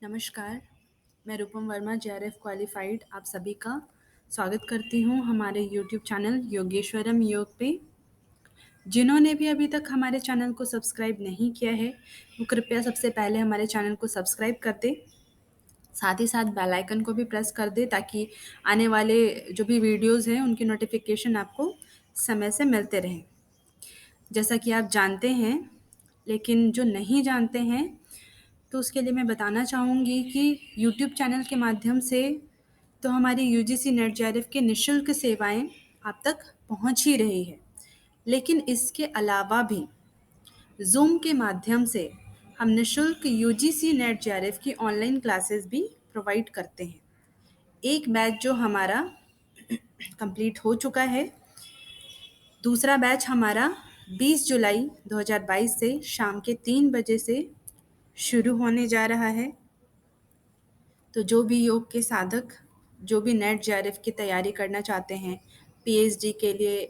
नमस्कार, मैं रूपम Verma JRF qualified आप सभी का स्वागत करती हूँ हमारे यूट्यूब चैनल योगेश्वरम योग पे। जिन्होंने भी अभी तक हमारे चैनल को सब्सक्राइब नहीं किया है, वो कृपया सबसे पहले हमारे चैनल को सब्सक्राइब कर दें। साथ ही साथ बेल आइकन को भी प्रेस कर दें ताकि आने वाले जो भी वीडियोज़ हैं उनकी नोटिफिकेशन आपको समय से मिलते रहें। जैसा कि आप जानते हैं, लेकिन जो नहीं जानते हैं तो उसके लिए मैं बताना चाहूँगी कि यूट्यूब चैनल के माध्यम से तो हमारी यूजीसी नेट जेआरएफ की निःशुल्क सेवाएं आप तक पहुंच ही रही है, लेकिन इसके अलावा भी ज़ूम के माध्यम से हम निःशुल्क यूजीसी नेट जेआरएफ की ऑनलाइन क्लासेस भी प्रोवाइड करते हैं। एक बैच जो हमारा कंप्लीट हो चुका है, दूसरा बैच हमारा 20 जुलाई 2022 से शाम के 3 बजे से शुरू होने जा रहा है। तो जो भी योग के साधक जो भी नेट जेआरएफ की तैयारी करना चाहते हैं, पीएचडी के लिए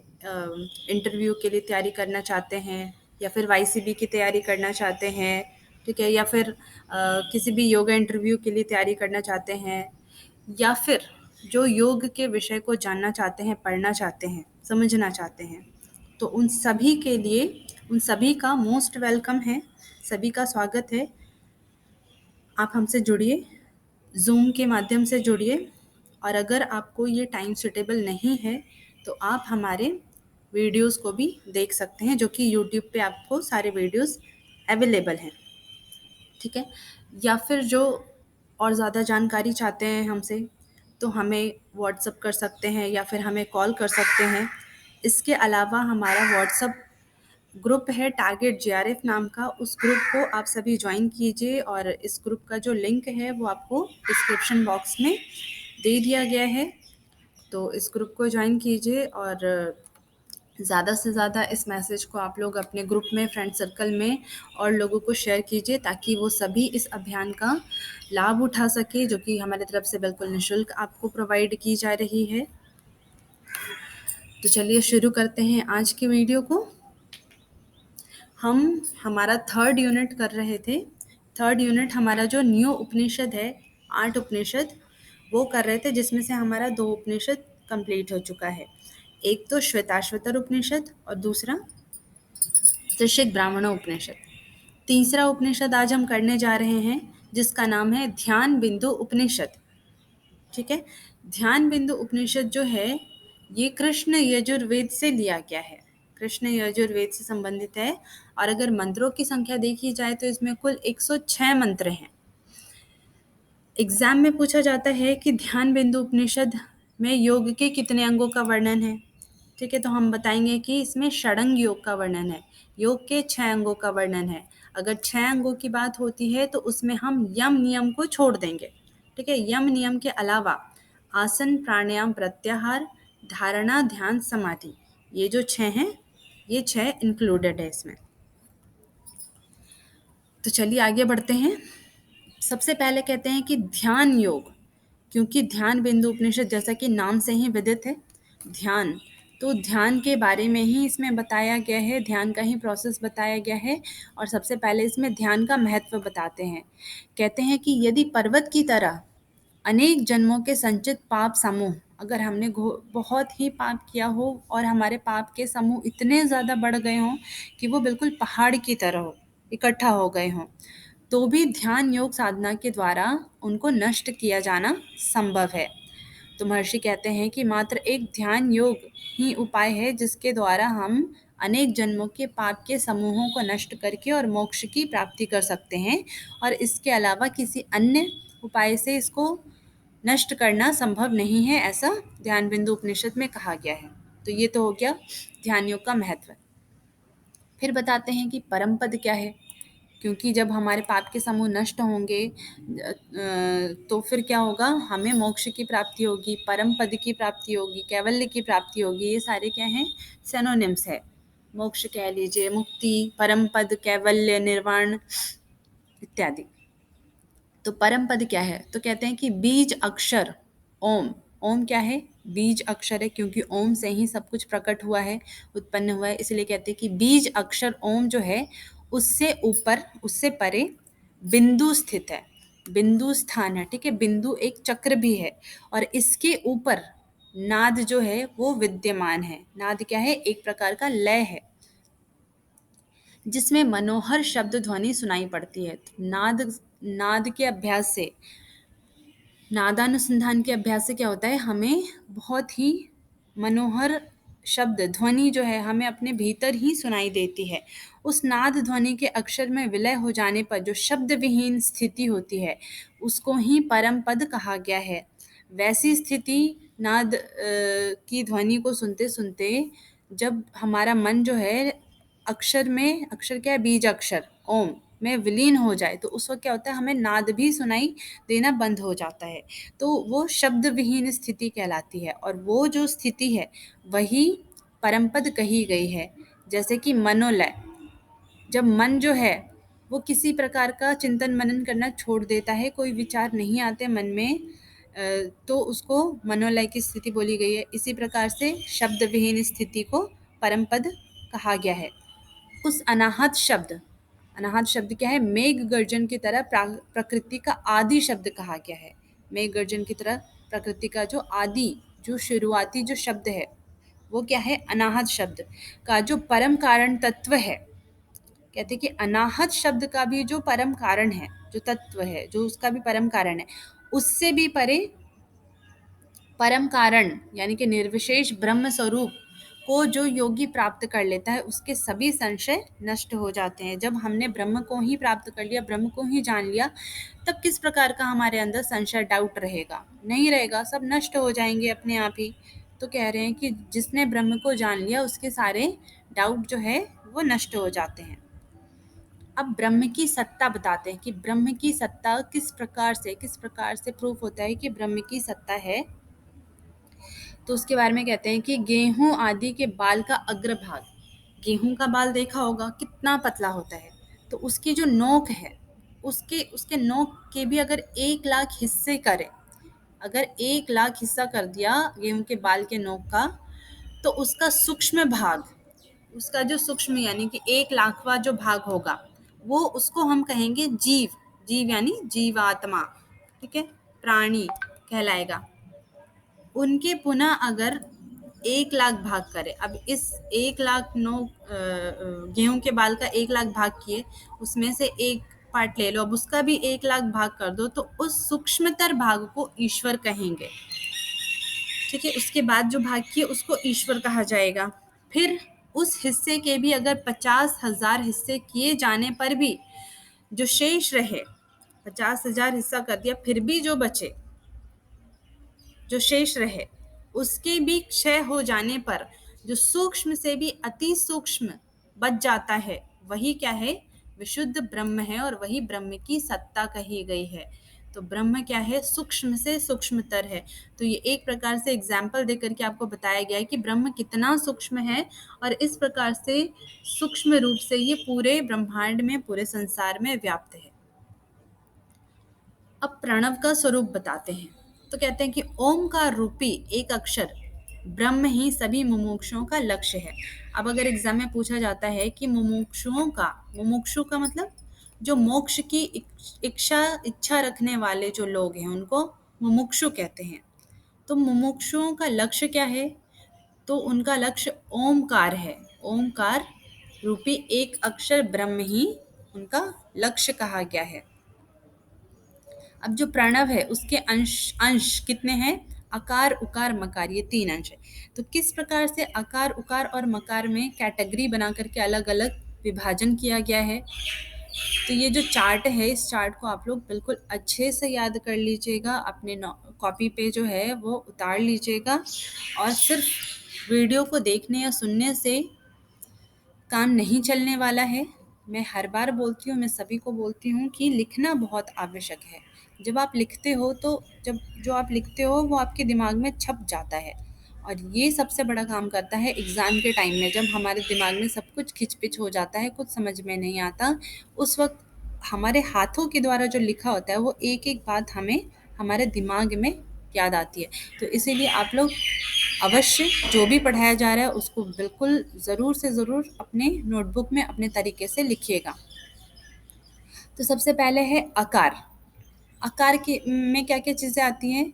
इंटरव्यू के लिए तैयारी करना चाहते हैं, या फिर वाईसीबी की तैयारी करना चाहते हैं, ठीक है, या फिर किसी भी योगा इंटरव्यू के लिए तैयारी करना चाहते हैं, या फिर जो योग के विषय को जानना चाहते हैं, पढ़ना चाहते हैं, समझना चाहते हैं, तो उन सभी के लिए उन सभी का मोस्ट वेलकम है, सभी का स्वागत है। आप हमसे जुड़िए, ज़ूम के माध्यम से जुड़िए, और अगर आपको ये टाइम सूटेबल नहीं है तो आप हमारे वीडियोस को भी देख सकते हैं, जो कि यूट्यूब पे आपको सारे वीडियोस अवेलेबल हैं, ठीक है। या फिर जो और ज़्यादा जानकारी चाहते हैं हमसे, तो हमें व्हाट्सअप कर सकते हैं या फिर हमें कॉल कर सकते हैं। इसके अलावा हमारा व्हाट्सअप ग्रुप है टारगेट जेआरएफ नाम का, उस ग्रुप को आप सभी ज्वाइन कीजिए, और इस ग्रुप का जो लिंक है वो आपको डिस्क्रिप्शन बॉक्स में दे दिया गया है। तो इस ग्रुप को ज्वाइन कीजिए और ज़्यादा से ज़्यादा इस मैसेज को आप लोग अपने ग्रुप में, फ्रेंड सर्कल में और लोगों को शेयर कीजिए, ताकि वो सभी इस अभियान का लाभ उठा सके, जो कि हमारी तरफ से बिल्कुल निःशुल्क आपको प्रोवाइड की जा रही है। तो चलिए शुरू करते हैं आज की वीडियो को। हम हमारा 3rd यूनिट कर रहे थे। 3rd यूनिट हमारा जो न्यू उपनिषद है, 8 उपनिषद, वो कर रहे थे, जिसमें से हमारा 2 उपनिषद कंप्लीट हो चुका है। एक तो श्वेताश्वतर उपनिषद और दूसरा त्रिशिक ब्राह्मण उपनिषद। तीसरा उपनिषद आज हम करने जा रहे हैं, जिसका नाम है ध्यान बिंदु उपनिषद, ठीक है। ध्यान बिंदु उपनिषद जो है, ये कृष्ण यजुर्वेद से लिया गया है, कृष्ण यजुर्वेद से संबंधित है। और अगर मंत्रों की संख्या देखी जाए तो इसमें कुल 106 मंत्र हैं। एग्जाम में पूछा जाता है कि ध्यान बिंदु उपनिषद में योग के कितने अंगों का वर्णन है, ठीक है। तो हम बताएंगे कि इसमें षडंग योग का वर्णन है, योग के 6 अंगों का वर्णन है। अगर 6 अंगों की बात होती है तो उसमें हम यम नियम को छोड़ देंगे, ठीक है। यम नियम के अलावा आसन, प्राणायाम, प्रत्याहार, धारणा, ध्यान, समाधि, ये जो 6 हैं, ये 6 इंक्लूडेड है इसमें। तो चलिए आगे बढ़ते हैं। सबसे पहले कहते हैं कि ध्यान योग, क्योंकि ध्यान बिंदु उपनिषद जैसा कि नाम से ही विदित है ध्यान, तो ध्यान के बारे में ही इसमें बताया गया है, ध्यान का ही प्रोसेस बताया गया है। और सबसे पहले इसमें ध्यान का महत्व बताते हैं। कहते हैं कि यदि पर्वत की तरह अनेक जन्मों के संचित पाप समूह, अगर हमने बहुत ही पाप किया हो और हमारे पाप के समूह इतने ज़्यादा बढ़ गए हों कि वो बिल्कुल पहाड़ की तरह हो, इकट्ठा हो गए हों, तो भी ध्यान योग साधना के द्वारा उनको नष्ट किया जाना संभव है। तो महर्षि कहते हैं कि मात्र एक ध्यान योग ही उपाय है जिसके द्वारा हम अनेक जन्मों के पाप के समूहों को नष्ट करके और मोक्ष की प्राप्ति कर सकते हैं, और इसके अलावा किसी अन्य उपाय से इसको नष्ट करना संभव नहीं है, ऐसा ध्यान बिंदु उपनिषद में कहा गया है। तो ये तो हो गया ध्यान योग का महत्व। फिर बताते हैं कि परम पद क्या है, क्योंकि जब हमारे पाप के समूह नष्ट होंगे तो फिर क्या होगा, हमें मोक्ष की प्राप्ति होगी, परम पद की प्राप्ति होगी, कैवल्य की प्राप्ति होगी। ये सारे क्या हैं, सिनोनिम्स है। मोक्ष कह लीजिए, मुक्ति, परम पद, कैवल्य, निर्वाण इत्यादि। तो परम पद क्या है, तो कहते हैं कि बीज अक्षर ओम। ओम क्या है, बीज अक्षर है, क्योंकि ओम से ही सब कुछ प्रकट हुआ है, उत्पन्न हुआ है, इसलिए कहते हैं कि बीज अक्षर ओम जो है, उससे ऊपर, उससे परे बिंदु स्थित है। बिंदु स्थान है, ठीक है। बिंदु एक चक्र भी है और इसके ऊपर नाद जो है वो विद्यमान है। नाद क्या है? एक प्रकार का लय है जिसमें मनोहर शब्द ध्वनि सुनाई पड़ती है। तो नाद नाद के अभ्यास से, नादानुसंधान के अभ्यास से क्या होता है, हमें बहुत ही मनोहर शब्द ध्वनि जो है हमें अपने भीतर ही सुनाई देती है। उस नाद ध्वनि के अक्षर में विलय हो जाने पर जो शब्द विहीन स्थिति होती है उसको ही परम पद कहा गया है। वैसी स्थिति नाद की ध्वनि को सुनते सुनते जब हमारा मन जो है अक्षर में, अक्षर क्या है? बीज अक्षर ओम में विलीन हो जाए तो उस वक्त क्या होता है, हमें नाद भी सुनाई देना बंद हो जाता है। तो वो शब्द विहीन स्थिति कहलाती है और वो जो स्थिति है वही परमपद कही गई है। जैसे कि मनोलय, जब मन जो है वो किसी प्रकार का चिंतन मनन करना छोड़ देता है, कोई विचार नहीं आते मन में, तो उसको मनोलय की स्थिति बोली गई है। इसी प्रकार से शब्द विहीन स्थिति को परमपद कहा गया है। उस अनाहत शब्द, अनाहत शब्द क्या है? मेघ गर्जन की तरह प्रकृति का आदि शब्द कहा गया है। मेघ गर्जन की तरह प्रकृति का जो आदि, जो शुरुआती जो शब्द है वो क्या है? अनाहत शब्द का जो परम कारण तत्व है। कहते हैं कि अनाहत शब्द का भी जो परम कारण है, जो तत्व है, जो उसका भी परम कारण है, उससे भी परे परम कारण यानी कि निर्विशेष ब्रह्म स्वरूप को जो योगी प्राप्त कर लेता है उसके सभी संशय नष्ट हो जाते हैं। जब हमने ब्रह्म को ही प्राप्त कर लिया, ब्रह्म को ही जान लिया, तब किस प्रकार का हमारे अंदर संशय, डाउट रहेगा? नहीं रहेगा, सब नष्ट हो जाएंगे अपने आप ही। तो कह रहे हैं कि जिसने ब्रह्म को जान लिया उसके सारे डाउट जो है वो नष्ट हो जाते हैं। अब ब्रह्म की सत्ता बताते हैं कि ब्रह्म की सत्ता किस प्रकार से प्रूफ होता है कि ब्रह्म की सत्ता है। तो उसके बारे में कहते हैं कि गेहूं आदि के बाल का अग्रभाग, गेहूं का बाल देखा होगा कितना पतला होता है, तो उसकी जो नोक है, उसके उसके नोक के भी अगर 1 लाख हिस्से करें, अगर 1 लाख हिस्सा कर दिया गेहूं के बाल के नोक का, तो उसका सूक्ष्म भाग, उसका जो सूक्ष्म यानी कि 1 लाखवां जो भाग होगा वो उसको हम कहेंगे जीव। जीव यानी जीवात्मा, ठीक है, प्राणी कहलाएगा। उनके पुनः अगर 1 लाख भाग करे, अब इस 1 लाख नो गेहूं के बाल का 1 लाख भाग किए, उसमें से एक पार्ट ले लो, अब उसका भी 1 लाख भाग कर दो, तो उस सूक्ष्मतर भाग को ईश्वर कहेंगे। ठीक है, उसके बाद जो भाग किए उसको ईश्वर कहा जाएगा। फिर उस हिस्से के भी अगर 50,000 हिस्से किए जाने पर भी जो शेष रहे, 50,000 हिस्सा कर दिया फिर भी जो बचे, जो शेष रहे, उसके भी क्षय हो जाने पर जो सूक्ष्म से भी अति सूक्ष्म बच जाता है, वही क्या है? विशुद्ध ब्रह्म है और वही ब्रह्म की सत्ता कही गई है। तो ब्रह्म क्या है? सूक्ष्म से सूक्ष्मतर है। तो ये एक प्रकार से एग्जाम्पल देकर के आपको बताया गया है कि ब्रह्म कितना सूक्ष्म है और इस प्रकार से सूक्ष्म रूप से ये पूरे ब्रह्मांड में, पूरे संसार में व्याप्त है। अब प्रणव का स्वरूप बताते हैं। तो कहते हैं कि ओमकार रूपी एक अक्षर ब्रह्म ही सभी मुमुक्षुओं का लक्ष्य है। अब अगर एग्जाम में पूछा जाता है कि मुमुक्षु का मतलब जो मोक्ष की इच्छा रखने वाले जो लोग हैं उनको मुमुक्षु कहते हैं। तो मुमुक्षुओं का लक्ष्य क्या है? तो उनका लक्ष्य ओमकार है। ओमकार रूपी एक अक्षर ब्रह्म ही उनका लक्ष्य कहा गया है। अब जो प्रणव है उसके अंश अंश कितने हैं? अकार, उकार, मकार, ये 3 अंश है। तो किस प्रकार से अकार, उकार और मकार में कैटेगरी बना करके अलग अलग विभाजन किया गया है। तो ये जो चार्ट है, इस चार्ट को आप लोग बिल्कुल अच्छे से याद कर लीजिएगा, अपने कॉपी पे जो है वो उतार लीजिएगा और सिर्फ वीडियो को देखने या सुनने से काम नहीं चलने वाला है। मैं हर बार बोलती हूँ, मैं सभी को बोलती हूँ कि लिखना बहुत आवश्यक है। जब आप लिखते हो तो जब जो आप लिखते हो वो आपके दिमाग में छप जाता है और ये सबसे बड़ा काम करता है एग्ज़ाम के टाइम में, जब हमारे दिमाग में सब कुछ खिचपिच हो जाता है, कुछ समझ में नहीं आता, उस वक्त हमारे हाथों के द्वारा जो लिखा होता है वो एक एक बात हमें हमारे दिमाग में याद आती है। तो इसीलिए आप लोग अवश्य जो भी पढ़ाया जा रहा है उसको बिल्कुल ज़रूर से ज़रूर अपने नोटबुक में अपने तरीके से लिखिएगा। तो सबसे पहले है अकार। आकार के में क्या-क्या चीज़ें आती हैं?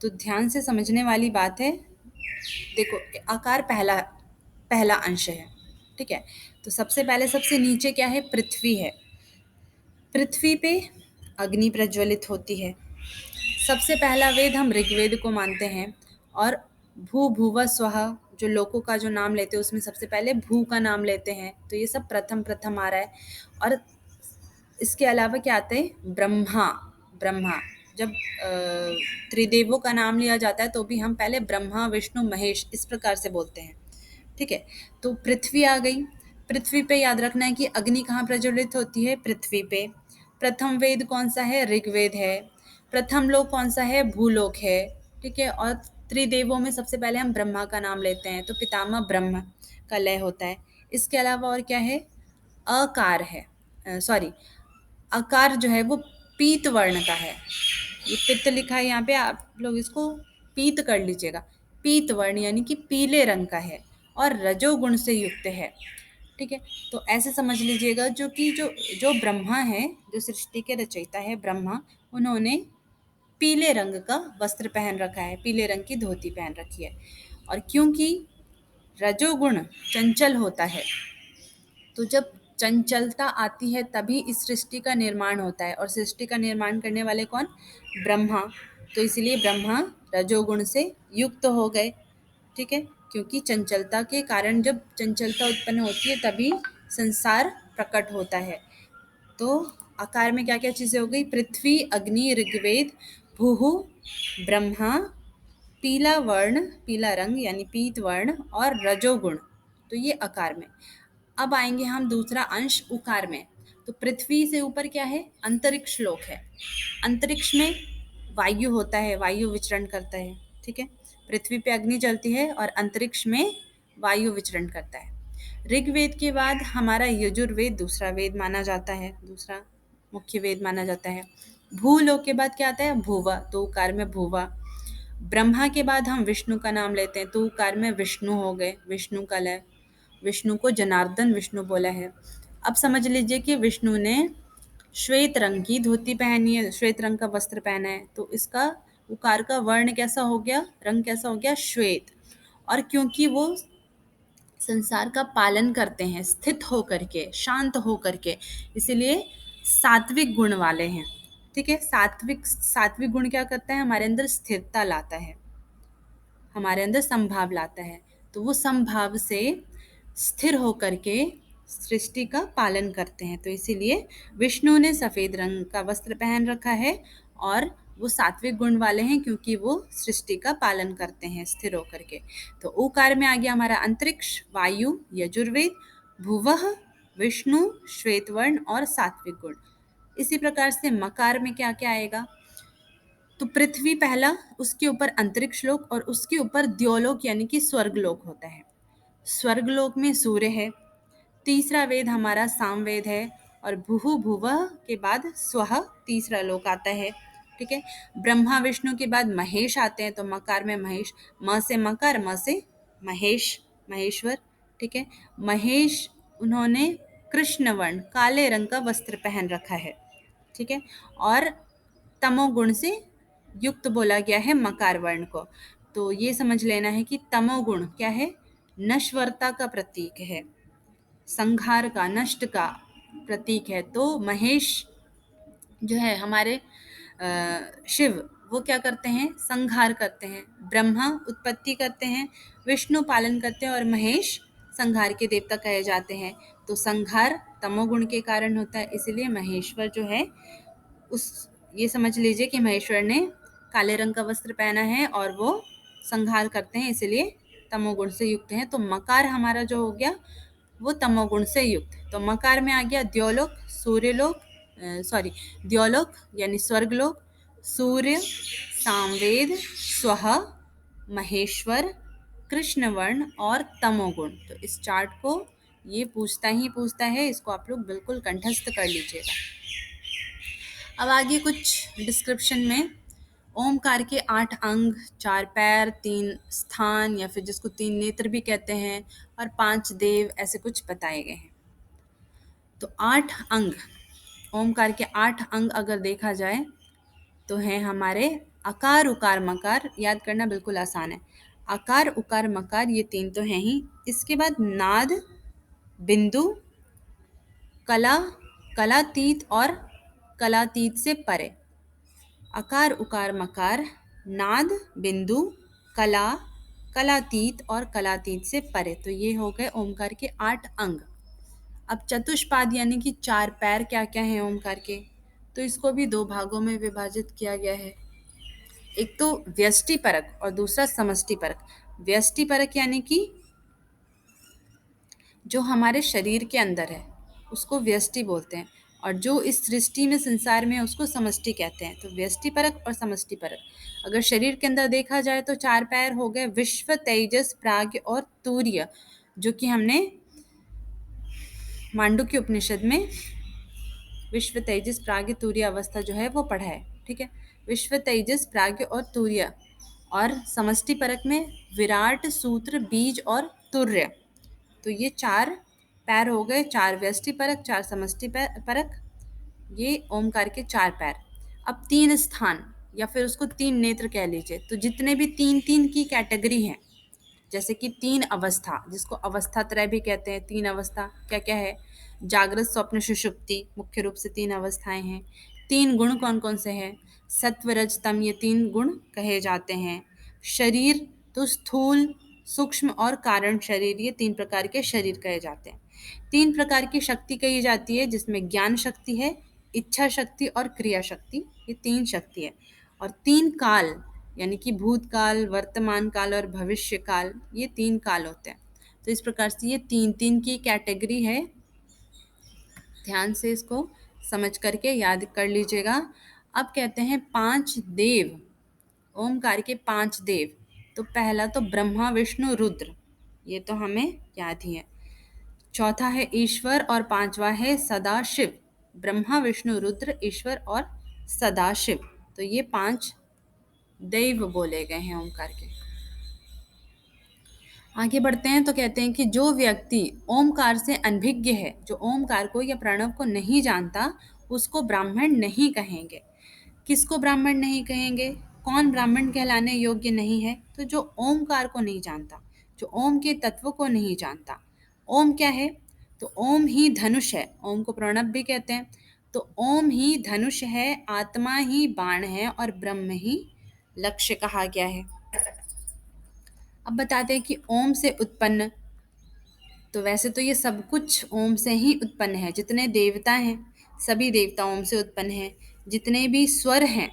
तो ध्यान से समझने वाली बात है। देखो, आकार पहला पहला अंश है, ठीक है? तो सबसे पहले सबसे नीचे क्या है? पृथ्वी है। पृथ्वी पे अग्नि प्रज्वलित होती है। सबसे पहला वेद हम ऋग्वेद को मानते हैं और भू भुवः स्वः जो लोकों का जो नाम लेते हैं उसमें सबसे पहले भू का नाम लेते हैं। तो ये सब प्रथम प्रथम आ रहा है। और इसके अलावा क्या आते हैं? ब्रह्मा। ब्रह्मा जब त्रिदेवों का नाम लिया जाता है तो भी हम पहले ब्रह्मा विष्णु महेश इस प्रकार से बोलते हैं, ठीक है? तो पृथ्वी आ गई। पृथ्वी पे याद रखना है कि अग्नि कहाँ प्रज्वलित होती है? पृथ्वी पे। प्रथम वेद कौन सा है? ऋग्वेद है। प्रथम लोक कौन सा है? भूलोक है, ठीक है? और त्रिदेवों में सबसे पहले हम ब्रह्मा का नाम लेते हैं तो पितामह ब्रह्म का लय होता है। इसके अलावा और क्या है? अकार है, सॉरी, आकार जो है वो पीत वर्ण का है। ये पित्त लिखा है यहाँ पे, आप लोग इसको पीत कर लीजिएगा। पीत वर्ण यानी कि पीले रंग का है और रजोगुण से युक्त है, ठीक है? तो ऐसे समझ लीजिएगा जो कि जो जो ब्रह्मा है, जो सृष्टि के रचयिता है ब्रह्मा, उन्होंने पीले रंग का वस्त्र पहन रखा है, पीले रंग की धोती पहन रखी है। और क्योंकि रजोगुण चंचल होता है, तो जब चंचलता आती है तभी इस सृष्टि का निर्माण होता है और सृष्टि का निर्माण करने वाले कौन? ब्रह्मा। तो इसलिए ब्रह्मा रजोगुण से युक्त हो गए, ठीक है? क्योंकि चंचलता के कारण जब चंचलता उत्पन्न होती है तभी संसार प्रकट होता है। तो आकार में क्या क्या चीजें हो गई? पृथ्वी, अग्नि, ऋग्वेद, भूहु, ब्रह्मा, पीला वर्ण, पीला रंग यानी पीत वर्ण और रजोगुण। तो ये आकार में। अब आएंगे हम दूसरा अंश उकार में। तो पृथ्वी से ऊपर क्या है? अंतरिक्ष लोक है। अंतरिक्ष में वायु होता है, वायु विचरण करता है, ठीक है? पृथ्वी पे अग्नि जलती है और अंतरिक्ष में वायु विचरण करता है। ऋग्वेद के बाद हमारा यजुर्वेद दूसरा वेद माना जाता है, दूसरा मुख्य वेद माना जाता है। भूलोक के बाद क्या आता है? भुवा, तो उकार में भुवा। ब्रह्मा के बाद हम विष्णु का नाम लेते हैं तो उकार में विष्णु हो गए, विष्णु का लय। विष्णु को जनार्दन विष्णु बोला है। अब समझ लीजिए कि विष्णु ने श्वेत रंग की धोती पहनी है, श्वेत रंग का वस्त्र पहना है, तो इसका उकार का वर्ण कैसा हो गया? रंग कैसा हो गया? श्वेत। और क्योंकि वो संसार का पालन करते हैं स्थित होकर के, शांत होकर के, इसीलिए सात्विक गुण वाले हैं, ठीक है? सात्विक सात्विक गुण क्या करता है? हमारे अंदर स्थिरता लाता है, हमारे अंदर संभाव लाता है। तो वो संभाव से स्थिर होकर के सृष्टि का पालन करते हैं। तो इसीलिए विष्णु ने सफेद रंग का वस्त्र पहन रखा है और वो सात्विक गुण वाले हैं क्योंकि वो सृष्टि का पालन करते हैं स्थिर होकर के। तो ओकार में आ गया हमारा अंतरिक्ष, वायु, यजुर्वेद, भुवः, विष्णु, श्वेतवर्ण और सात्विक गुण। इसी प्रकार से मकार में क्या क्या आएगा? तो पृथ्वी पहला, उसके ऊपर अंतरिक्ष लोक और उसके ऊपर द्योलोक यानी कि स्वर्गलोक होता है। स्वर्गलोक में सूर्य है। तीसरा वेद हमारा सामवेद है और भूहु भुवः के बाद स्वः तीसरा लोक आता है, ठीक है? ब्रह्मा विष्णु के बाद महेश आते हैं तो मकार में महेश, म से मकार, म से महेश, महेश्वर, ठीक है? महेश उन्होंने कृष्ण वर्ण काले रंग का वस्त्र पहन रखा है, ठीक है? और तमोगुण से युक्त बोला गया है मकार वर्ण को। तो ये समझ लेना है कि तमोगुण क्या है? नश्वरता का प्रतीक है, संहार का, नष्ट का प्रतीक है। तो महेश जो है हमारे शिव, वो क्या करते हैं? संहार करते हैं। ब्रह्मा उत्पत्ति करते हैं, विष्णु पालन करते हैं और महेश संहार के देवता कहे जाते हैं। तो संहार तमोगुण के कारण होता है, इसलिए महेश्वर जो है उस ये समझ लीजिए कि महेश्वर ने काले रंग का वस्त्र पहना है और वो संहार करते हैं, इसलिए तमोगुण से युक्त हैं। तो मकार हमारा जो हो गया वो तमोगुण से युक्त। तो मकार में आ गया द्योलोक, सूर्यलोक, सॉरी, द्योलोक यानी स्वर्गलोक, सूर्य, सामवेद, स्वः, महेश्वर, कृष्णवर्ण और तमोगुण। तो इस चार्ट को ये पूछता ही पूछता है, इसको आप लोग बिल्कुल कंठस्थ कर लीजिएगा। अब आगे कुछ डिस्क्रिप्शन में ओमकार के 8 अंग, 4 पैर, 3 स्थान या फिर जिसको 3 नेत्र भी कहते हैं और 5 देव, ऐसे कुछ बताए गए हैं। तो 8 अंग, ओमकार के 8 अंग अगर देखा जाए तो है हमारे अकार उकार मकार, याद करना बिल्कुल आसान है। अकार उकार मकार ये 3 तो हैं ही। इसके बाद नाद, बिंदु, कला, कलातीत और कलातीत से परे। अकार उकार मकार, नाद, बिंदु, कला, कलातीत और कलातीत से परे। तो ये हो गए ओमकार के 8 अंग। अब चतुष्पाद यानी कि 4 पैर क्या क्या हैं ओमकार के, तो इसको भी 2 भागों में विभाजित किया गया है। एक तो व्यष्टि परक और दूसरा समष्टि परक। व्यष्टि परक यानी कि जो हमारे शरीर के अंदर है उसको व्यष्टि बोलते हैं, और जो इस सृष्टि में संसार में है उसको समष्टि कहते हैं। तो व्यष्टि परक और समष्टि परक। अगर शरीर के अंदर देखा जाए तो 4 पैर हो गए विश्व, तेजस, प्राज्ञ और तूर्य, जो कि हमने मांडुक्य उपनिषद में विश्व, तेजस, प्राज्ञ, तूर्य अवस्था जो है वो पढ़ा है। ठीक है, विश्व, तेजस, प्राज्ञ और तूर्य। और समष्टि परक में विराट, सूत्र, बीज और तुर्य। तो ये 4 पैर हो गए, 4 व्यष्टि परक, 4 समष्टि परक, ये ओमकार के 4 पैर। अब 3 स्थान या फिर उसको 3 नेत्र कह लीजिए। तो जितने भी 3-3 की कैटेगरी हैं, जैसे कि 3 अवस्था, जिसको अवस्था त्रय भी कहते हैं। 3 अवस्था क्या क्या है? जागृत, स्वप्न, सुषुप्ति, मुख्य रूप से 3 अवस्थाएं हैं। 3 गुण कौन कौन से हैं? सत्व, रज, तम, ये 3 गुण कहे जाते हैं। शरीर तो स्थूल, सूक्ष्म और कारण शरीर, ये 3 प्रकार के शरीर कहे जाते हैं। 3 प्रकार की शक्ति कही जाती है, जिसमें ज्ञान शक्ति है, इच्छा शक्ति और क्रिया शक्ति, ये 3 शक्ति है। और 3 काल यानी कि भूतकाल, वर्तमान काल और भविष्य काल, ये 3 काल होते हैं। तो इस प्रकार से ये 3-3 की कैटेगरी है। ध्यान से इसको समझ करके याद कर लीजिएगा। अब कहते हैं 5 देव, ओमकार के 5 देव। तो पहला तो ब्रह्मा, विष्णु, रुद्र, ये तो हमें याद ही है। चौथा है ईश्वर और 5वां है सदाशिव। ब्रह्मा, विष्णु, रुद्र, ईश्वर और सदाशिव, तो ये 5 दैव बोले गए हैं ओमकार के। आगे बढ़ते हैं तो कहते हैं कि जो व्यक्ति ओमकार से अनभिज्ञ है, जो ओमकार को या प्रणव को नहीं जानता, उसको ब्राह्मण नहीं कहेंगे। किसको ब्राह्मण नहीं कहेंगे? कौन ब्राह्मण कहलाने योग्य नहीं है? तो जो ओमकार को नहीं जानता, जो ओम के तत्व को नहीं जानता। ओम क्या है? तो ओम ही धनुष है। ओम को प्रणव भी कहते हैं। तो ओम ही धनुष है, आत्मा ही बाण है और ब्रह्म ही लक्ष्य कहा गया है। अब बताते हैं कि ओम से उत्पन्न, तो वैसे तो ये सब कुछ ओम से ही उत्पन्न है। जितने देवता हैं सभी देवता ओम से उत्पन्न हैं। जितने भी स्वर हैं,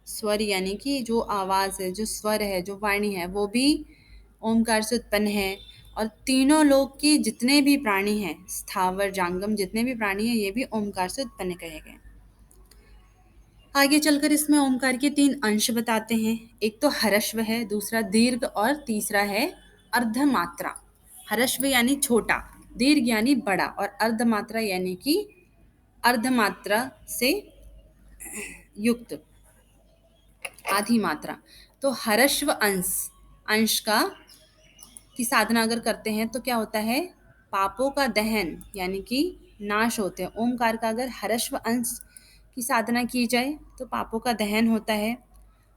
स्वर यानी कि जो आवाज़ है, जो स्वर है, जो वाणी है, वो भी ओमकार से उत्पन्न है। और तीनों लोक की जितने भी प्राणी हैं, स्थावर जांगम जितने भी प्राणी हैं, ये भी ओमकार से उत्पन्न कहे गए। आगे चलकर इसमें ओमकार के 3 अंश बताते हैं। एक तो हरश्व है, दूसरा दीर्घ और तीसरा है अर्धमात्रा। हरश्व यानी छोटा, दीर्घ यानी बड़ा और अर्धमात्रा यानी कि अर्धमात्रा से युक्त, आधी मात्रा। तो हरश्व अंश, अंश का की साधना अगर करते हैं तो क्या होता है? पापों का दहन यानी कि नाश होते हैं। ओमकार का अगर हरश्व अंश की साधना की जाए तो पापों का दहन होता है।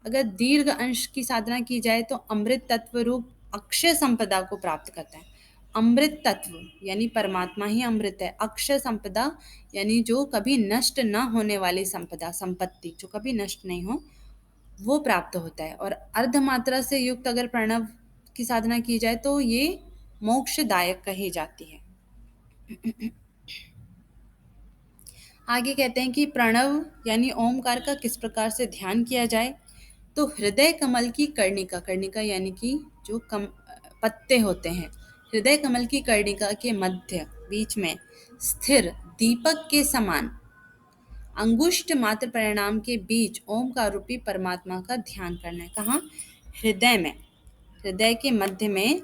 अगर दीर्घ अंश की साधना की जाए तो अमृत तत्व रूप अक्षय संपदा को प्राप्त करता है। अमृत तत्व यानी परमात्मा ही अमृत है। अक्षय संपदा यानी जो कभी नष्ट न होने वाली संपदा, संपत्ति जो कभी नष्ट नहीं हो, वो प्राप्त होता है। और अर्धमात्रा से युक्त अगर प्रणव की साधना की जाए तो ये मोक्षदायक कही जाती है। आगे कहते हैं कि प्रणव यानी ओमकार का किस प्रकार से ध्यान किया जाए। तो हृदय कमल की कर्णिका, कर्णिका यानी कि जो पत्ते होते हैं, हृदय कमल की कर्णिका के मध्य बीच में स्थिर दीपक के समान अंगुष्ठ मात्र परिणाम के बीच ओमकार रूपी परमात्मा का ध्यान करना है। कहाँ? हृदय में। हृदय के मध्य में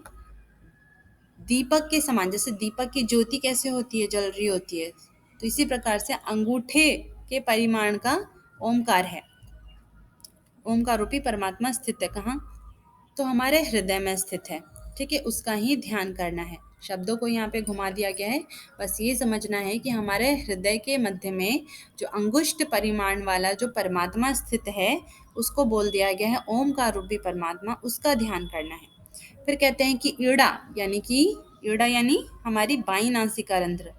दीपक के समान, जैसे दीपक की ज्योति कैसे होती है, जल रही होती है, तो इसी प्रकार से अंगूठे के परिमाण का ओमकार है। ओमकार रूपी परमात्मा स्थित है कहाँ? तो हमारे हृदय में स्थित है। ठीक है, उसका ही ध्यान करना है। शब्दों को यहाँ पे घुमा दिया गया है। बस ये समझना है कि हमारे हृदय के मध्य में जो अंगुष्ठ परिमाण वाला जो परमात्मा स्थित है, उसको बोल दिया गया है ओमकार रूपी परमात्मा, उसका ध्यान करना है। फिर कहते हैं कि ईड़ा यानी हमारी बाई नासिका रंध्र।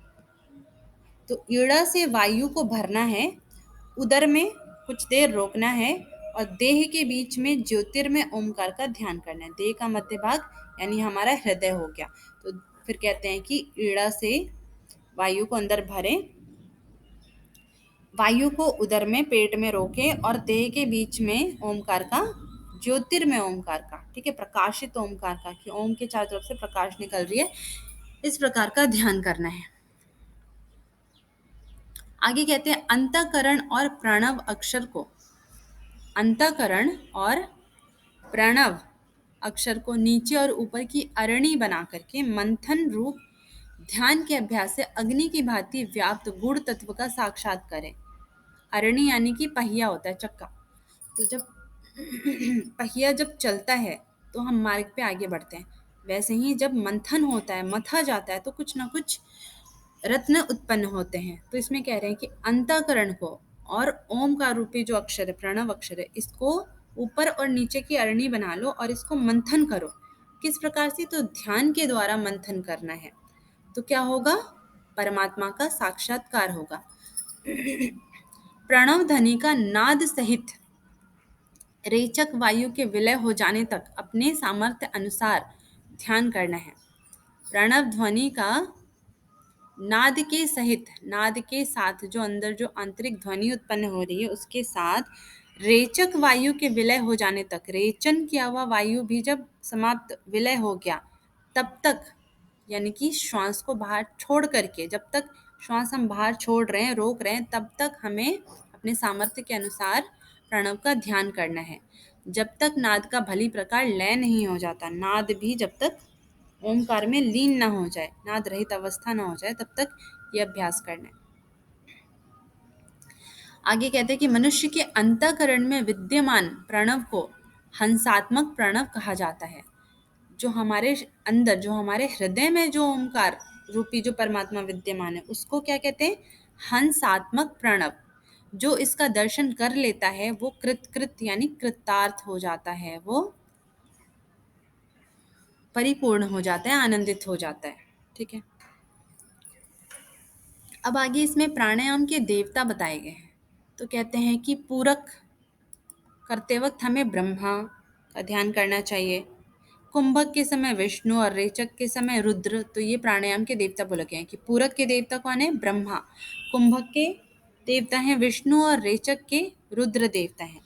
तो ईड़ा से वायु को भरना है, उदर में कुछ देर रोकना है और देह के बीच में ज्योतिर्मय ओमकार का ध्यान करना है। देह का मध्य भाग यानी हमारा हृदय हो गया। तो फिर कहते हैं कि ईड़ा से वायु को अंदर भरें, वायु को उदर में पेट में रोके और देह के बीच में ओमकार का, ज्योतिर्मय ओमकार का, ठीक है, प्रकाशित ओमकार का, कि ओम के चारों तरफ से प्रकाश निकल रही है, इस प्रकार का ध्यान करना है। आगे कहते हैं अंतःकरण और प्रणव अक्षर को, अंतःकरण और प्रणव अक्षर को नीचे और ऊपर की अरणी बना करके मंथन रूप ध्यान के अभ्यास से अग्नि की भांति व्याप्त गुण तत्व का साक्षात करें। अरणी यानी कि पहिया होता है, चक्का। तो जब पहिया जब चलता है तो हम मार्ग पे आगे बढ़ते हैं, वैसे ही जब मंथन होता है, मथा जाता है, तो कुछ ना कुछ रत्न उत्पन्न होते हैं। तो इसमें कह रहे हैं कि अंतःकरण को और ओम का रूपी जो अक्षर है, प्रणव अक्षर है, इसको ऊपर और नीचे की अरणी बना लो और इसको मंथन करो। किस प्रकार से? तो ध्यान के द्वारा मंथन करना है। तो क्या होगा? परमात्मा का साक्षात्कार होगा। प्रणव ध्वनि का नाद सहित रेचक वायु के विलय हो जाने तक अपने सामर्थ्य अनुसार ध्यान करना है। प्रणव ध्वनि का नाद के सहित, नाद के साथ, जो अंदर जो आंतरिक ध्वनि उत्पन्न हो रही है उसके साथ रेचक वायु के विलय हो जाने तक, रेचन किया हुआ वायु भी जब समाप्त, विलय हो गया, तब तक, यानी कि श्वास को बाहर छोड़ करके, जब तक श्वास हम बाहर छोड़ रहे हैं, रोक रहे हैं, तब तक हमें अपने सामर्थ्य के अनुसार प्रणव का ध्यान करना है। जब तक नाद का भली प्रकार लय नहीं हो जाता, नाद भी जब तक ओमकार में लीन ना हो जाए, नाद रहित अवस्था ना हो जाए, तब तक ये अभ्यास करना है। आगे कहते हैं कि मनुष्य के अंतःकरण में विद्यमान प्रणव को हंसात्मक प्रणव कहा जाता है। जो हमारे अंदर, जो हमारे हृदय में जो ओमकार रूपी जो परमात्मा विद्यमान है, उसको क्या कहते हैं? हंसात्मक प्रणव। जो इसका दर्शन कर लेता है वो कृत यानी कृतार्थ हो जाता है, वो परिपूर्ण हो जाता है, आनंदित हो जाता है। ठीक है, अब आगे इसमें प्राणायाम के देवता बताए गए हैं। तो कहते हैं कि पूरक करते वक्त हमें ब्रह्मा का ध्यान करना चाहिए, कुंभक के समय विष्णु और रेचक के समय रुद्र। तो ये प्राणायाम के देवता बोले गए हैं कि पूरक के देवता कौन है? ब्रह्मा। कुंभक के देवता हैं विष्णु और रेचक के रुद्र देवता हैं।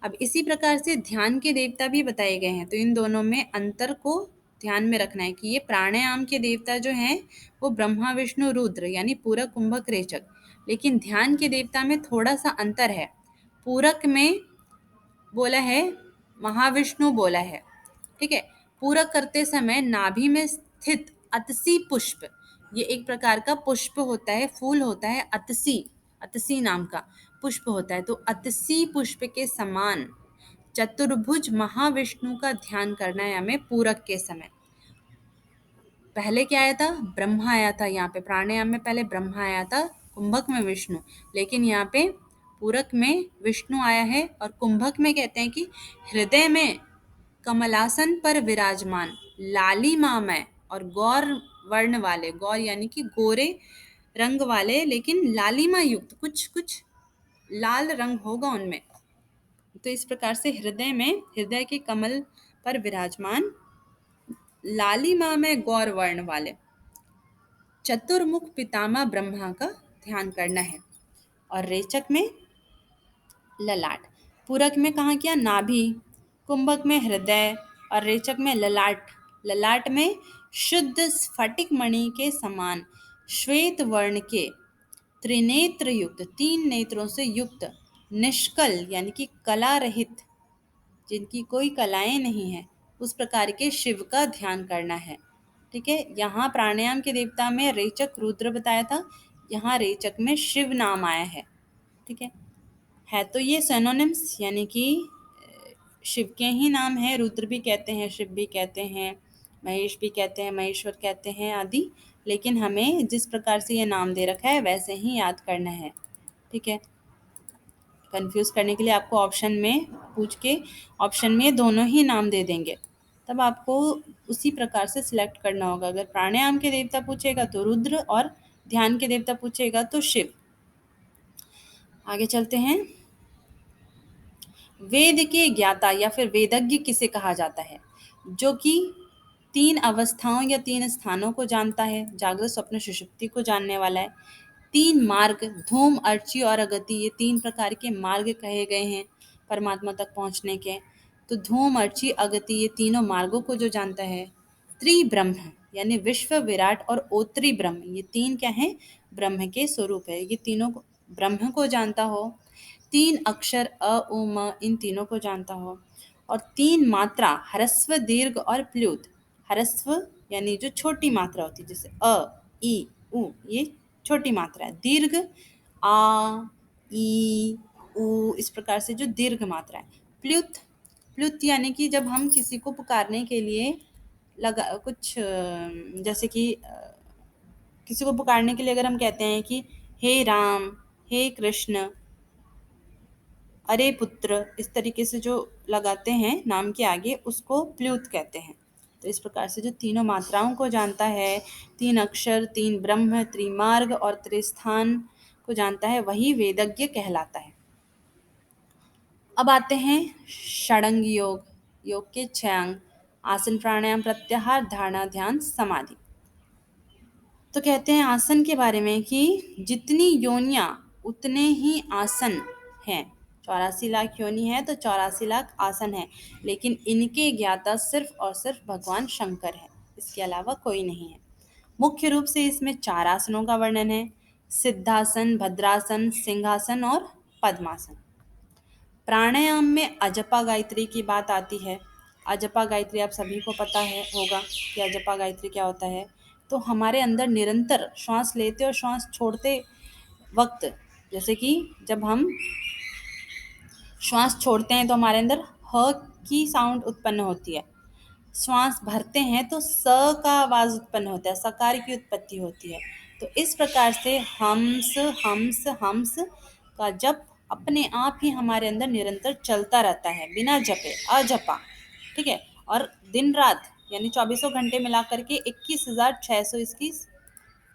अब इसी प्रकार से ध्यान के देवता भी बताए गए हैं। तो इन दोनों में अंतर को ध्यान में रखना है कि ये प्राणायाम के देवता जो हैं वो ब्रह्मा विष्णु रुद्र यानी पूरक कुंभक रेचक, लेकिन ध्यान के देवता में थोड़ा सा अंतर है। पूरक में बोला है महाविष्णु बोला है, ठीक है। पूरक करते समय नाभि में स्थित अतसी पुष्प, ये एक प्रकार का पुष्प होता है, फूल होता है, अतसी, अतसी नाम का पुष्प होता है। तो अतसी पुष्प के समान चतुर्भुज महाविष्णु का ध्यान करना है हमें पूरक के समय। पहले क्या आया था? ब्रह्मा आया था। यहाँ पे प्राणायाम में पहले ब्रह्मा आया था, कुंभक में विष्णु, लेकिन यहाँ पे पूरक में विष्णु आया है और कुंभक में कहते हैं कि हृदय में कमलासन पर विराजमान लालिमामय और गौर वर्ण वाले, गौर यानी कि गोरे रंग वाले, लेकिन लालिमा युक्त, कुछ कुछ लाल रंग होगा उनमें। तो इस प्रकार से हृदय में, हृदय के कमल पर विराजमान लालिमा में गौर वर्ण वाले चतुर्मुख पितामह ब्रह्मा का ध्यान करना है। और रेचक में ललाट, पूरक में कहाँ किया? नाभि, कुंभक में हृदय और रेचक में ललाट। ललाट में शुद्ध स्फटिक मणि के समान श्वेत वर्ण के त्रिनेत्र युक्त, तीन नेत्रों से युक्त, निष्कल यानी कि कला रहित, जिनकी कोई कलाएं नहीं है, उस प्रकार के शिव का ध्यान करना है। ठीक है, यहाँ प्राणायाम के देवता में रेचक रुद्र बताया था, यहाँ रेचक में शिव नाम आया है। ठीक है तो ये सिनोनिम्स यानी कि शिव के ही नाम है, रुद्र भी कहते हैं, शिव भी कहते हैं, महेश भी कहते हैं, महेश्वर कहते हैं आदि। लेकिन हमें जिस प्रकार से ये नाम दे रखा है वैसे ही याद करना है। ठीक है, कंफ्यूज करने के लिए आपको ऑप्शन में पूछ के ऑप्शन में दोनों ही नाम दे देंगे, तब आपको उसी प्रकार से सिलेक्ट करना होगा। अगर प्राणायाम के देवता पूछेगा तो रुद्र और ध्यान के देवता पूछेगा तो शिव। आगे चलते हैं। वेद के ज्ञाता या फिर वेदज्ञ किसे कहा जाता है? जो कि 3 अवस्थाओं या 3 स्थानों को जानता है, जागृत स्वप्न सुषुप्ति को जानने वाला है। 3 मार्ग धूम, अर्ची और अगति, ये 3 प्रकार के मार्ग कहे गए हैं परमात्मा तक पहुंचने के। तो धूम, अर्ची, अगति, ये तीनों मार्गों को जो जानता है। त्रिब्रह्म यानी विश्व, विराट और ओत्री ब्रह्म, ये 3 क्या हैं? ब्रह्म के स्वरूप है। ये तीनों ब्रह्म को जानता हो। 3 अक्षर अ, उ, म, इन तीनों को जानता हो। और 3 मात्रा ह्रस्व, दीर्घ और प्लुत। ह्रस्व यानी जो छोटी मात्रा होती है, जैसे अ, ई, उ, ये छोटी मात्रा है। दीर्घ आ, ई, उ, इस प्रकार से जो दीर्घ मात्रा है। प्लुत, प्लुत यानी कि जब हम किसी को पुकारने के लिए लगा कुछ जैसे कि किसी को पुकारने के लिए अगर हम कहते हैं कि हे राम, हे कृष्ण, अरे पुत्र, इस तरीके से जो लगाते हैं नाम के आगे, उसको प्लुत कहते हैं। तो इस प्रकार से जो तीनों मात्राओं को जानता है, 3 अक्षर, 3 ब्रह्म, त्रिमार्ग और त्रिस्थान को जानता है, वही वेदज्ञ कहलाता है। अब आते हैं षडंग योग। योग के 6 अंग: आसन, प्राणायाम, प्रत्याहार, धारणा, ध्यान, समाधि। तो कहते हैं आसन के बारे में कि जितनी योनियां उतने ही आसन हैं। 84 लाख योनि है तो 84 लाख आसन है, लेकिन इनके ज्ञाता सिर्फ और सिर्फ भगवान शंकर है, इसके अलावा कोई नहीं है। मुख्य रूप से इसमें 4 आसनों का वर्णन है: सिद्धासन, भद्रासन, सिंहासन और पद्मासन। प्राणायाम में अजपा गायत्री की बात आती है। अजपा गायत्री आप सभी को पता है होगा कि अजपा गायत्री क्या होता है। तो हमारे अंदर निरंतर श्वास लेते और श्वास छोड़ते वक्त, जैसे कि जब हम श्वास छोड़ते हैं तो हमारे अंदर ह की साउंड उत्पन्न होती है। श्वास भरते हैं तो स का आवाज उत्पन्न होता है, सकार की उत्पत्ति होती है। तो इस प्रकार से हम्स, हम्स, हम्स का जप अपने आप ही हमारे अंदर निरंतर चलता रहता है, बिना जपे, अजपा। ठीक है, और दिन रात यानी 24 घंटे मिला करके 21,600 इसकी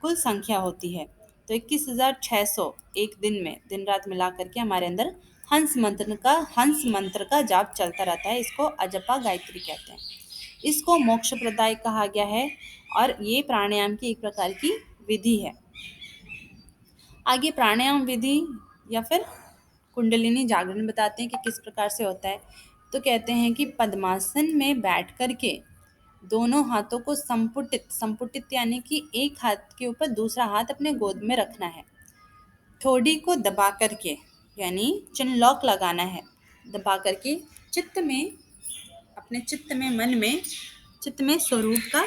कुल संख्या होती है। तो 21,600 एक दिन में, दिन रात मिला करके हमारे अंदर हंस मंत्र का जाप चलता रहता है। इसको अजपा गायत्री कहते हैं। इसको मोक्ष प्रदाय कहा गया है और ये प्राणायाम की एक प्रकार की विधि है। आगे प्राणायाम विधि या फिर कुंडलिनी जागरण बताते हैं कि किस प्रकार से होता है। तो कहते हैं कि पद्मासन में बैठ करके दोनों हाथों को संपुटित, संपुटित यानी कि एक हाथ के ऊपर दूसरा हाथ अपने गोद में रखना है। ठोड़ी को दबा करके यानी चिन लॉक लगाना है। दबा करके चित्त में, अपने चित्त में, मन में, चित्त में स्वरूप का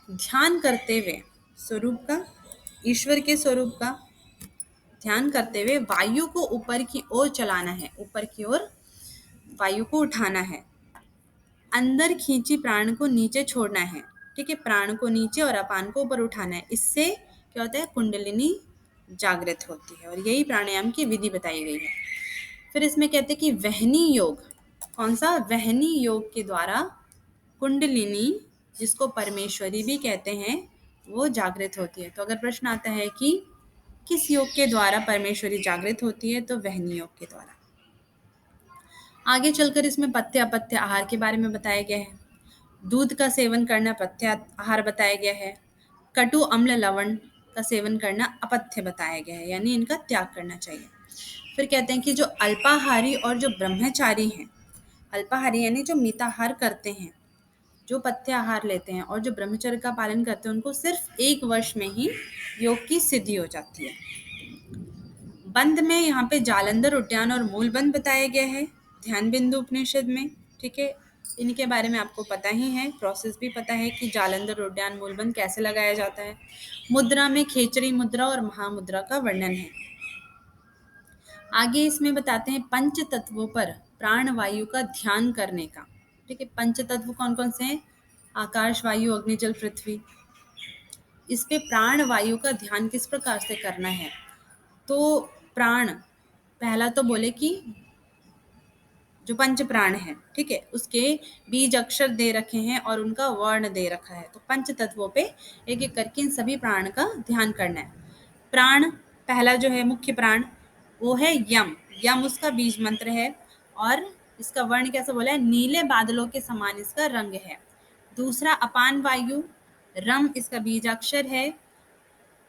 ध्यान करते हुए, स्वरूप का, ईश्वर के स्वरूप का ध्यान करते हुए वायु को ऊपर की ओर चलाना है, ऊपर की ओर वायु को उठाना है। अंदर खींची प्राण को नीचे छोड़ना है। ठीक है, प्राण को नीचे और अपान को ऊपर उठाना है। इससे क्या होता है? कुंडलिनी जागृत होती है और यही प्राणायाम की विधि बताई गई है। फिर इसमें कहते हैं कि वहनी योग, कौन सा? वहनी योग के द्वारा कुंडलिनी, जिसको परमेश्वरी भी कहते हैं, वो जागृत होती है। तो अगर प्रश्न आता है कि किस योग के द्वारा परमेश्वरी जागृत होती है, तो वहनी योग के द्वारा। आगे चलकर इसमें पथ्य अपथ्य आहार के बारे में बताया गया है। दूध का सेवन करना पथ्य आहार बताया गया है। कटु, अम्ल, लवण का सेवन करना अपथ्य बताया गया है, यानी इनका त्याग करना चाहिए। फिर कहते हैं कि जो अल्पाहारी और जो ब्रह्मचारी हैं, अल्पाहारी यानी जो मिताहार करते हैं, जो पथ्य आहार लेते हैं और जो ब्रह्मचर्य का पालन करते हैं, उनको सिर्फ 1 वर्ष में ही योग की सिद्धि हो जाती है। बंद में यहाँ पे जालंधर उद्यान और मूलबंद बताया गया है ध्यान बिंदु उपनिषद में। ठीक है, इनके बारे में आपको पता ही है, प्रोसेस भी पता है कि जालंधर उद्यान मूलबंद कैसे लगाया जाता है। मुद्रा में खेचरी मुद्रा और महामुद्रा का वर्णन है। आगे इसमें बताते हैं पंच तत्वों पर प्राण वायु का ध्यान करने का। ठीक है, पंच तत्व कौन कौन से हैं? आकाश, वायु, अग्नि, जल, पृथ्वी। इस पे प्राण वायु का ध्यान किस प्रकार से करना है? तो प्राण पहला तो बोले कि जो पंच प्राण है, ठीक है, उसके बीज अक्षर दे रखे हैं और उनका वर्ण दे रखा है। तो पंच तत्वों पे एक एक करके इन सभी प्राण का ध्यान करना है। प्राण पहला जो है मुख्य प्राण वो है यम। यम उसका बीज मंत्र है और इसका वर्ण कैसे बोला है? नीले बादलों के समान इसका रंग है। दूसरा अपान वायु, रम इसका बीजाक्षर है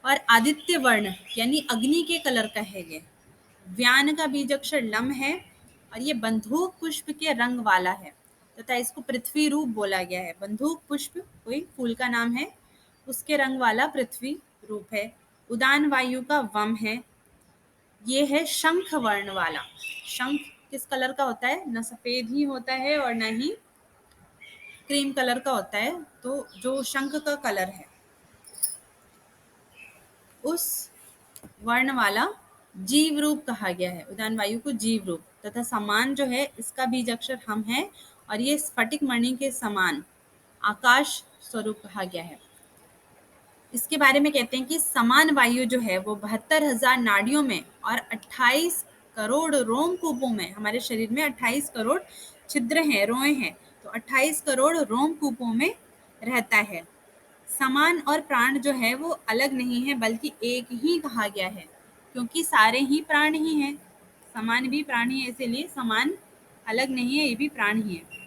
और आदित्य वर्ण यानी अग्नि के कलर का है ये। व्यान का बीजाक्षर लम है और ये बंदूक पुष्प के रंग वाला है तथा इसको पृथ्वी रूप बोला गया है। बंदूक पुष्प कोई फूल का नाम है, उसके रंग वाला पृथ्वी रूप है। उदान वायु का वम है, ये है शंख वर्ण वाला। शंख किस कलर का होता है? न सफेद ही होता है और न ही क्रीम कलर का होता है। तो जो शंख का कलर है उस वर्ण वाला जीव रूप कहा गया है। उदान वायु को जीव रूप तथा समान जो है इसका बीज अक्षर हम है और ये स्फटिक मणि के समान आकाश स्वरूप कहा गया है। इसके बारे में कहते हैं कि समान वायु जो है वो 72,000 नाड़ियों में और 28 करोड़ रोमकूपों में, हमारे शरीर में 28 करोड़ छिद्र हैं, रोए हैं, तो 28 करोड़ रोमकूपों में रहता है। समान और प्राण जो है वो अलग नहीं है बल्कि एक ही कहा गया है क्योंकि सारे ही प्राण ही हैं। समान भी प्राण ही है, इसीलिए समान अलग नहीं है, ये भी प्राण ही है।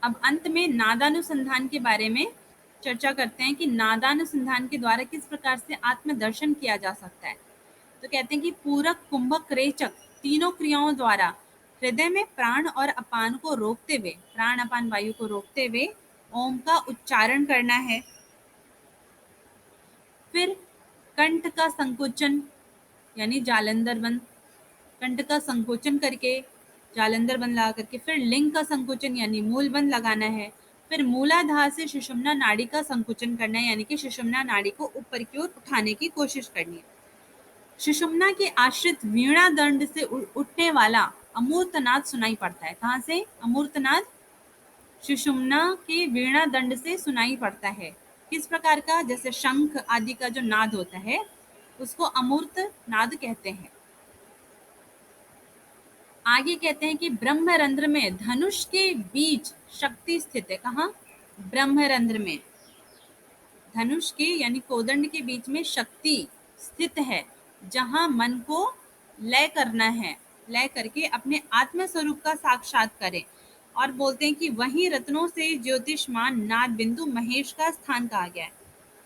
अब अंत में नादानुसंधान के बारे में चर्चा करते हैं कि नादानुसंधान के द्वारा किस प्रकार से आत्मदर्शन किया जा सकता है। तो कहते हैं कि पूरक, कुंभक, रेचक तीनों क्रियाओं द्वारा हृदय में प्राण और अपान को रोकते हुए, प्राण अपान वायु को रोकते हुए ओम का उच्चारण करना है। फिर कंठ का संकोचन यानी जालंधर बंद, कंठ का संकोचन करके जालंधर बंद लगा करके फिर लिंग का संकोचन यानी मूल बंद लगाना है। फिर मूलाधार से सुषुम्ना नाड़ी का संकोचन करना है यानी कि सुषुम्ना नाड़ी को ऊपर की ओर उठाने की कोशिश करनी है। सुषुम्ना के आश्रित वीणा दंड से उठने वाला अमूर्तनाद सुनाई पड़ता है। कहाँ से? अमूर्तनाद सुषुम्ना के वीणा दंड से सुनाई पड़ता है। किस प्रकार का? जैसे शंख आदि का जो नाद होता है उसको अमूर्त नाद कहते हैं। आगे कहते हैं कि ब्रह्मरंध्र में धनुष के बीच शक्ति स्थित है। कहाँ? ब्रह्मरंध्र में, धनुष के यानी कोदंड के बीच में शक्ति स्थित है जहां मन को लय करना है, लय करके अपने आत्म स्वरूप का साक्षात करें। और बोलते हैं कि वहीं रत्नों से ज्योतिषमान नाद बिंदु महेश का स्थान कहा गया है।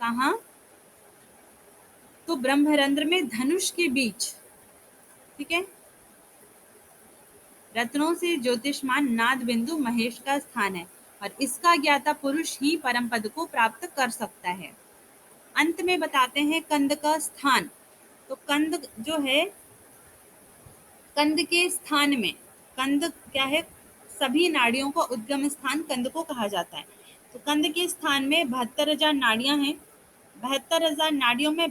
कहाँ? तो ब्रह्मरंध्र में धनुष के बीच, ठीक है, रत्नों से ज्योतिषमान नाद बिंदु महेश का स्थान है और इसका ज्ञाता पुरुष ही परम पद को प्राप्त कर सकता है। अंत में बताते हैं कंद का स्थान। तो कंद जो है, कंद के स्थान में, कंद क्या है? सभी नाड़ियों का उद्गम स्थान कंद को कहा जाता है। तो कंद के स्थान में 72,000 नाड़ियां हैं। 72,000 नाड़ियों में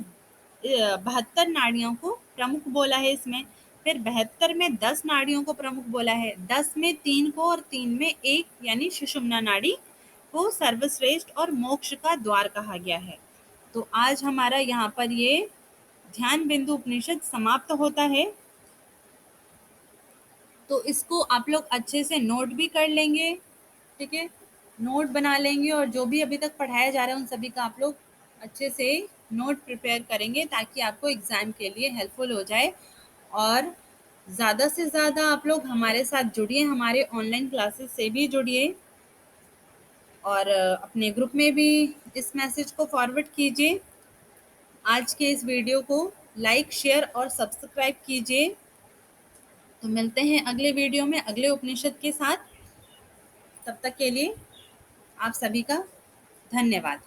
72 नाड़ियों को प्रमुख बोला है इसमें। फिर 72 में 10 नाड़ियों को प्रमुख बोला है, 10 में 3 को और 3 में 1 यानी सुषुम्ना नाड़ी को सर्वश्रेष्ठ और मोक्ष का द्वार कहा गया है। तो आज हमारा यहाँ पर ये ध्यान बिंदु उपनिषद समाप्त होता है। तो इसको आप लोग अच्छे से नोट भी कर लेंगे, ठीक है, नोट बना लेंगे और जो भी अभी तक पढ़ाया जा रहा है उन सभी का आप लोग अच्छे से नोट प्रिपेयर करेंगे ताकि आपको एग्ज़ाम के लिए हेल्पफुल हो जाए। और ज़्यादा से ज़्यादा आप लोग हमारे साथ जुड़िए, हमारे ऑनलाइन क्लासेस से भी जुड़िए और अपने ग्रुप में भी इस मैसेज को फॉरवर्ड कीजिए। आज के इस वीडियो को लाइक, शेयर और सब्सक्राइब कीजिए। तो मिलते हैं अगले वीडियो में अगले उपनिषद के साथ। तब तक के लिए आप सभी का धन्यवाद।